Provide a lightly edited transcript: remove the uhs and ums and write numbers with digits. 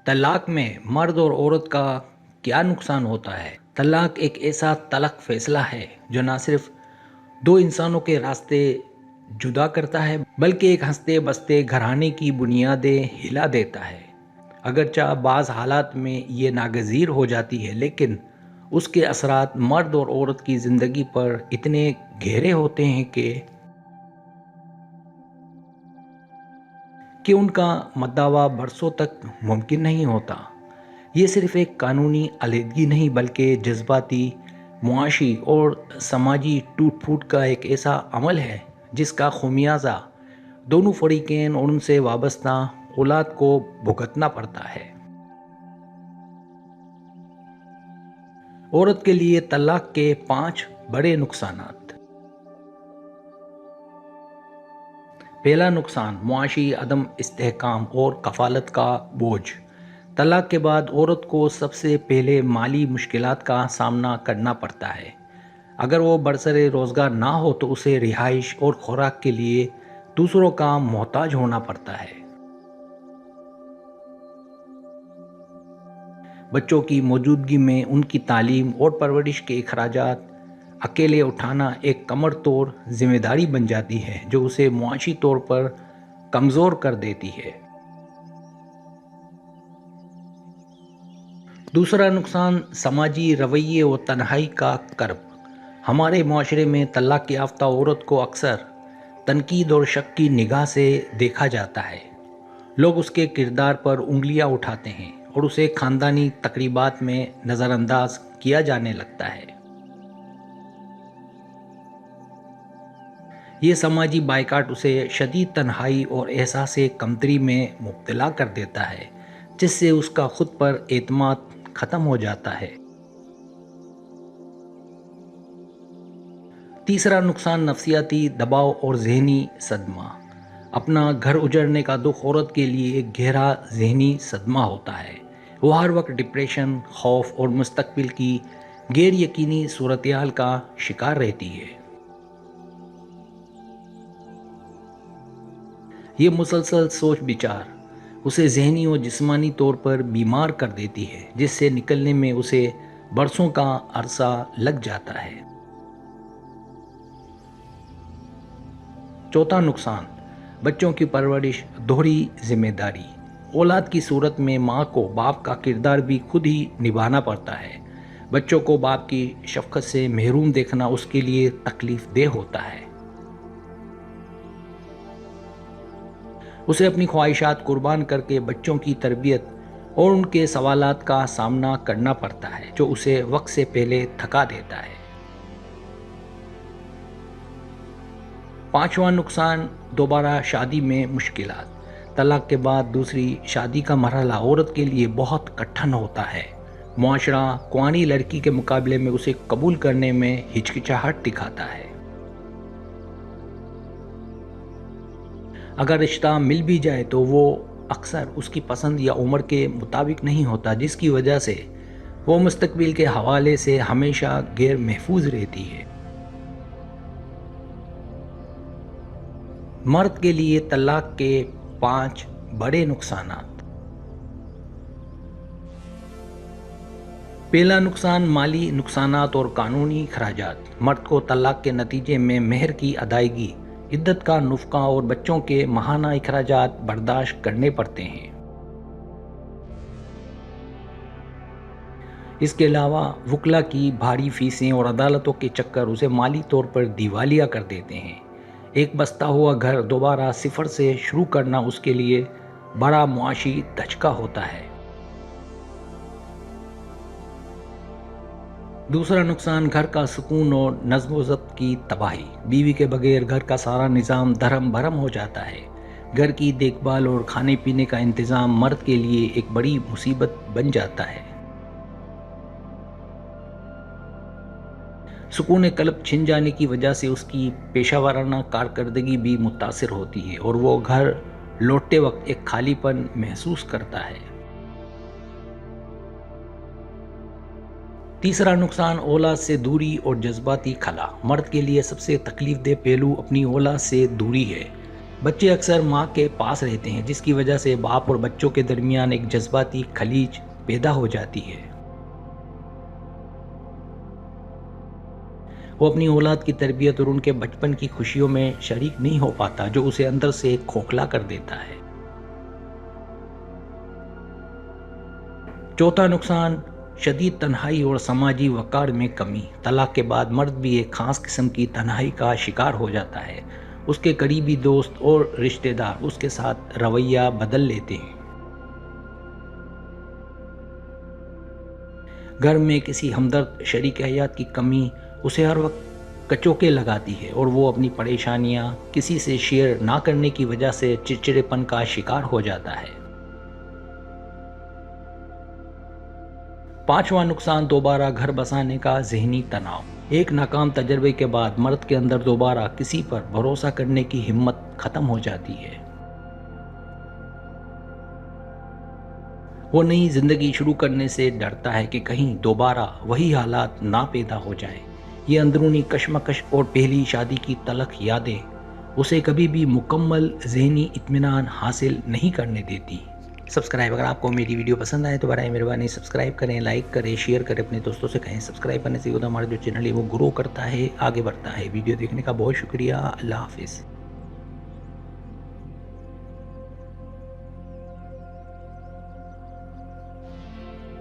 طلاق میں مرد اور عورت کا کیا نقصان ہوتا ہے؟ طلاق ایک ایسا تلخ فیصلہ ہے جو نہ صرف دو انسانوں کے راستے جدا کرتا ہے بلکہ ایک ہنستے بستے گھرانے کی بنیادیں ہلا دیتا ہے۔ اگرچہ بعض حالات میں یہ ناگزیر ہو جاتی ہے، لیکن اس کے اثرات مرد اور عورت کی زندگی پر اتنے گہرے ہوتے ہیں کہ ان کا مداوع برسوں تک ممکن نہیں ہوتا۔ یہ صرف ایک قانونی علیحدگی نہیں بلکہ جذباتی، معاشی اور سماجی ٹوٹ پھوٹ کا ایک ایسا عمل ہے جس کا خمیازہ دونوں فریقین اور ان سے وابستہ اولاد کو بھگتنا پڑتا ہے۔ عورت کے لیے طلاق کے 5 بڑے نقصانات۔ پہلا نقصان معاشی عدم استحکام اور کفالت کا بوجھ۔ طلاق کے بعد عورت کو سب سے پہلے مالی مشکلات کا سامنا کرنا پڑتا ہے۔ اگر وہ برسر روزگار نہ ہو تو اسے رہائش اور خوراک کے لیے دوسروں کا محتاج ہونا پڑتا ہے۔ بچوں کی موجودگی میں ان کی تعلیم اور پرورش کے اخراجات اکیلے اٹھانا ایک کمر توڑ ذمہ داری بن جاتی ہے جو اسے معاشی طور پر کمزور کر دیتی ہے۔ دوسرا نقصان سماجی رویے اور تنہائی کا کرب۔ ہمارے معاشرے میں طلاق یافتہ عورت کو اکثر تنقید اور شک کی نگاہ سے دیکھا جاتا ہے۔ لوگ اس کے کردار پر انگلیاں اٹھاتے ہیں اور اسے خاندانی تقریبات میں نظر انداز کیا جانے لگتا ہے۔ یہ سماجی بائیکاٹ اسے شدید تنہائی اور احساس کمتری میں مبتلا کر دیتا ہے، جس سے اس کا خود پر اعتماد ختم ہو جاتا ہے۔ تیسرا نقصان نفسیاتی دباؤ اور ذہنی صدمہ۔ اپنا گھر اجڑنے کا دکھ عورت کے لیے ایک گہرا ذہنی صدمہ ہوتا ہے۔ وہ ہر وقت ڈپریشن، خوف اور مستقبل کی غیر یقینی صورتحال کا شکار رہتی ہے۔ یہ مسلسل سوچ بچار اسے ذہنی اور جسمانی طور پر بیمار کر دیتی ہے، جس سے نکلنے میں اسے برسوں کا عرصہ لگ جاتا ہے۔ چوتھا نقصان بچوں کی پرورش، دوہری ذمہ داری۔ اولاد کی صورت میں ماں کو باپ کا کردار بھی خود ہی نبھانا پڑتا ہے۔ بچوں کو باپ کی شفقت سے محروم دیکھنا اس کے لیے تکلیف دہ ہوتا ہے۔ اسے اپنی خواہشات قربان کر کے بچوں کی تربیت اور ان کے سوالات کا سامنا کرنا پڑتا ہے جو اسے وقت سے پہلے تھکا دیتا ہے۔ پانچواں نقصان دوبارہ شادی میں مشکلات۔ طلاق کے بعد دوسری شادی کا مرحلہ عورت کے لیے بہت کٹھن ہوتا ہے۔ معاشرہ کنواری لڑکی کے مقابلے میں اسے قبول کرنے میں ہچکچاہٹ دکھاتا ہے۔ اگر رشتہ مل بھی جائے تو وہ اکثر اس کی پسند یا عمر کے مطابق نہیں ہوتا، جس کی وجہ سے وہ مستقبل کے حوالے سے ہمیشہ غیر محفوظ رہتی ہے۔ مرد کے لیے طلاق کے 5 بڑے نقصانات۔ پہلا نقصان مالی نقصانات اور قانونی اخراجات۔ مرد کو طلاق کے نتیجے میں مہر کی ادائیگی، عدت کا نفقہ اور بچوں کے ماہانہ اخراجات برداشت کرنے پڑتے ہیں۔ اس کے علاوہ وکلا کی بھاری فیسیں اور عدالتوں کے چکر اسے مالی طور پر دیوالیہ کر دیتے ہیں۔ ایک بستا ہوا گھر دوبارہ صفر سے شروع کرنا اس کے لیے بڑا معاشی دھچکا ہوتا ہے۔ دوسرا نقصان گھر کا سکون اور نظم و ضبط کی تباہی۔ بیوی کے بغیر گھر کا سارا نظام دھرم بھرم ہو جاتا ہے۔ گھر کی دیکھ بھال اور کھانے پینے کا انتظام مرد کے لیے ایک بڑی مصیبت بن جاتا ہے۔ سکون قلب چھن جانے کی وجہ سے اس کی پیشہ ورانہ کارکردگی بھی متاثر ہوتی ہے اور وہ گھر لوٹتے وقت ایک خالی پن محسوس کرتا ہے۔ تیسرا نقصان اولاد سے دوری اور جذباتی خلا۔ مرد کے لیے سب سے تکلیف دہ پہلو اپنی اولاد سے دوری ہے۔ بچے اکثر ماں کے پاس رہتے ہیں، جس کی وجہ سے باپ اور بچوں کے درمیان ایک جذباتی خلیج پیدا ہو جاتی ہے۔ وہ اپنی اولاد کی تربیت اور ان کے بچپن کی خوشیوں میں شریک نہیں ہو پاتا، جو اسے اندر سے کھوکھلا کر دیتا ہے۔ چوتھا نقصان، شدید تنہائی اور سماجی وقار میں کمی۔ طلاق کے بعد مرد بھی ایک خاص قسم کی تنہائی کا شکار ہو جاتا ہے۔ اس کے قریبی دوست اور رشتہ دار اس کے ساتھ رویہ بدل لیتے ہیں۔ گھر میں کسی ہمدرد شریک حیات کی کمی اسے ہر وقت کچوکے لگاتی ہے، اور وہ اپنی پریشانیاں کسی سے شیئر نہ کرنے کی وجہ سے چڑچڑے پن کا شکار ہو جاتا ہے۔ پانچواں نقصان، دوبارہ گھر بسانے کا ذہنی تناؤ۔ ایک ناکام تجربے کے بعد مرد کے اندر دوبارہ کسی پر بھروسہ کرنے کی ہمت ختم ہو جاتی ہے۔ وہ نئی زندگی شروع کرنے سے ڈرتا ہے کہ کہیں دوبارہ وہی حالات نہ پیدا ہو جائیں۔ یہ اندرونی کشمکش اور پہلی شادی کی تلخ یادیں اسے کبھی بھی مکمل ذہنی اطمینان حاصل نہیں کرنے دیتی۔ اگر آپ کو میری ویڈیو پسند آئے تو برائے مہربانی سبسکرائب کریں، لائک کریں، شیئر کریں، اپنے دوستوں سے کہیں۔ سبسکرائب کرنے سے ہمارا جو چینل ہے وہ گرو کرتا ہے، آگے بڑھتا ہے۔ ویڈیو دیکھنے کا بہت شکریہ۔ اللہ حافظ۔